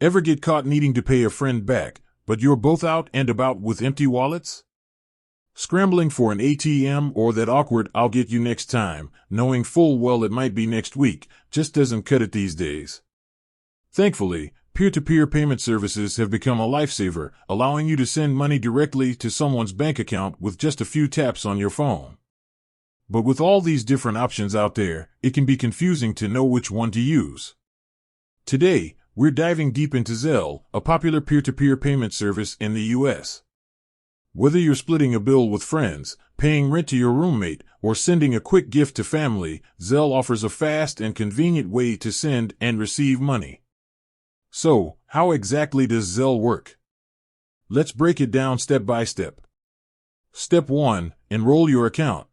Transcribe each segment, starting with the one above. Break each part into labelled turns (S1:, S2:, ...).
S1: Ever get caught needing to pay a friend back, but you're both out and about with empty wallets? Scrambling for an ATM or that awkward "I'll get you next time," knowing full well it might be next week, just doesn't cut it these days. Thankfully, peer-to-peer payment services have become a lifesaver, allowing you to send money directly to someone's bank account with just a few taps on your phone. But with all these different options out there, it can be confusing to know which one to use. Today, we're diving deep into Zelle, a popular peer-to-peer payment service in the U.S. Whether you're splitting a bill with friends, paying rent to your roommate, or sending a quick gift to family, Zelle offers a fast and convenient way to send and receive money. So, how exactly does Zelle work? Let's break it down step by step. Step 1. Enroll your account.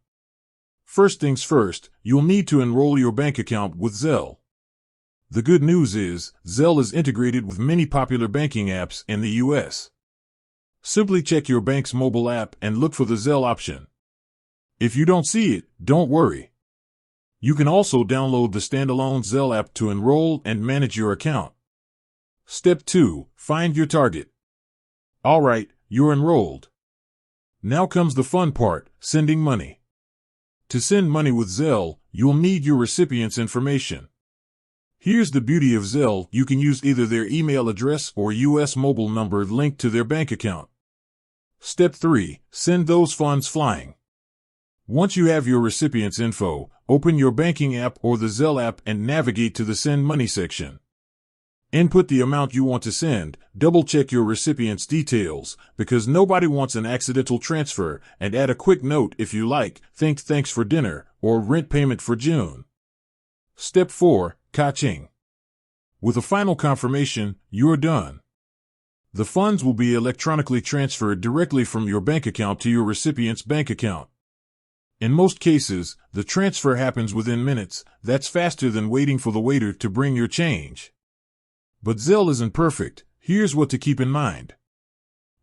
S1: First things first, you'll need to enroll your bank account with Zelle. The good news is, Zelle is integrated with many popular banking apps in the U.S. Simply check your bank's mobile app and look for the Zelle option. If you don't see it, don't worry. You can also download the standalone Zelle app to enroll and manage your account. Step 2. Find your target. Alright, you're enrolled. Now comes the fun part, sending money. To send money with Zelle, you'll need your recipient's information. Here's the beauty of Zelle: you can use either their email address or U.S. mobile number linked to their bank account. Step 3. Send those funds flying. Once you have your recipient's info, open your banking app or the Zelle app and navigate to the Send Money section. Input the amount you want to send, double-check your recipient's details, because nobody wants an accidental transfer, and add a quick note if you like, think "thanks for dinner," or "rent payment for June." Step 4. Ka-ching. With a final confirmation, you're done. The funds will be electronically transferred directly from your bank account to your recipient's bank account. In most cases, the transfer happens within minutes. That's faster than waiting for the waiter to bring your change. But Zelle isn't perfect. Here's what to keep in mind.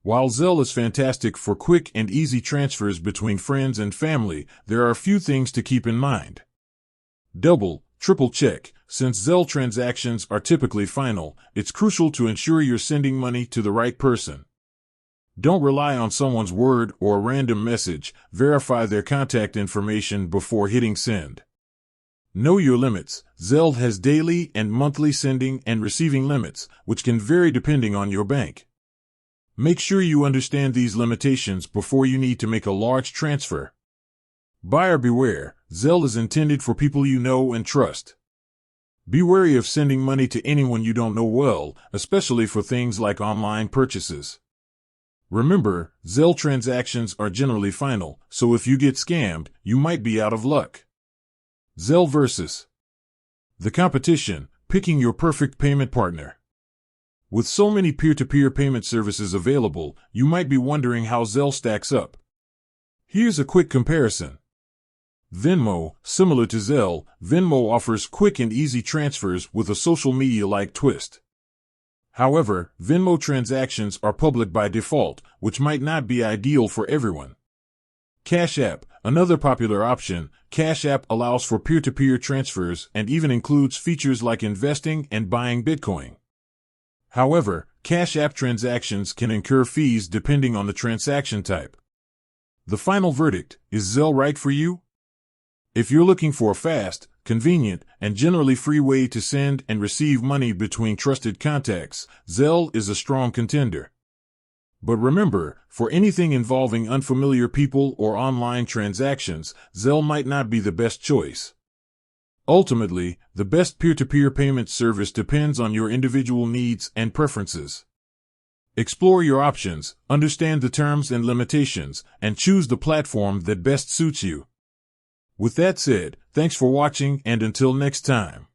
S1: While Zelle is fantastic for quick and easy transfers between friends and family, there are a few things to keep in mind. Triple check. Since Zelle transactions are typically final, it's crucial to ensure you're sending money to the right person. Don't rely on someone's word or a random message. Verify their contact information before hitting send. Know your limits. Zelle has daily and monthly sending and receiving limits, which can vary depending on your bank. Make sure you understand these limitations before you need to make a large transfer. Buyer beware. Zelle is intended for people you know and trust. Be wary of sending money to anyone you don't know well, especially for things like online purchases. Remember, Zelle transactions are generally final, so if you get scammed, you might be out of luck. Zelle versus the competition, picking your perfect payment partner. With so many peer-to-peer payment services available, you might be wondering how Zelle stacks up. Here's a quick comparison. Venmo. Similar to Zelle, Venmo offers quick and easy transfers with a social media-like twist. However, Venmo transactions are public by default, which might not be ideal for everyone. Cash App. Another popular option, Cash App allows for peer-to-peer transfers and even includes features like investing and buying Bitcoin. However, Cash App transactions can incur fees depending on the transaction type. The final verdict: is Zelle right for you? If you're looking for a fast, convenient, and generally free way to send and receive money between trusted contacts, Zelle is a strong contender. But remember, for anything involving unfamiliar people or online transactions, Zelle might not be the best choice. Ultimately, the best peer-to-peer payment service depends on your individual needs and preferences. Explore your options, understand the terms and limitations, and choose the platform that best suits you. With that said, thanks for watching, and until next time.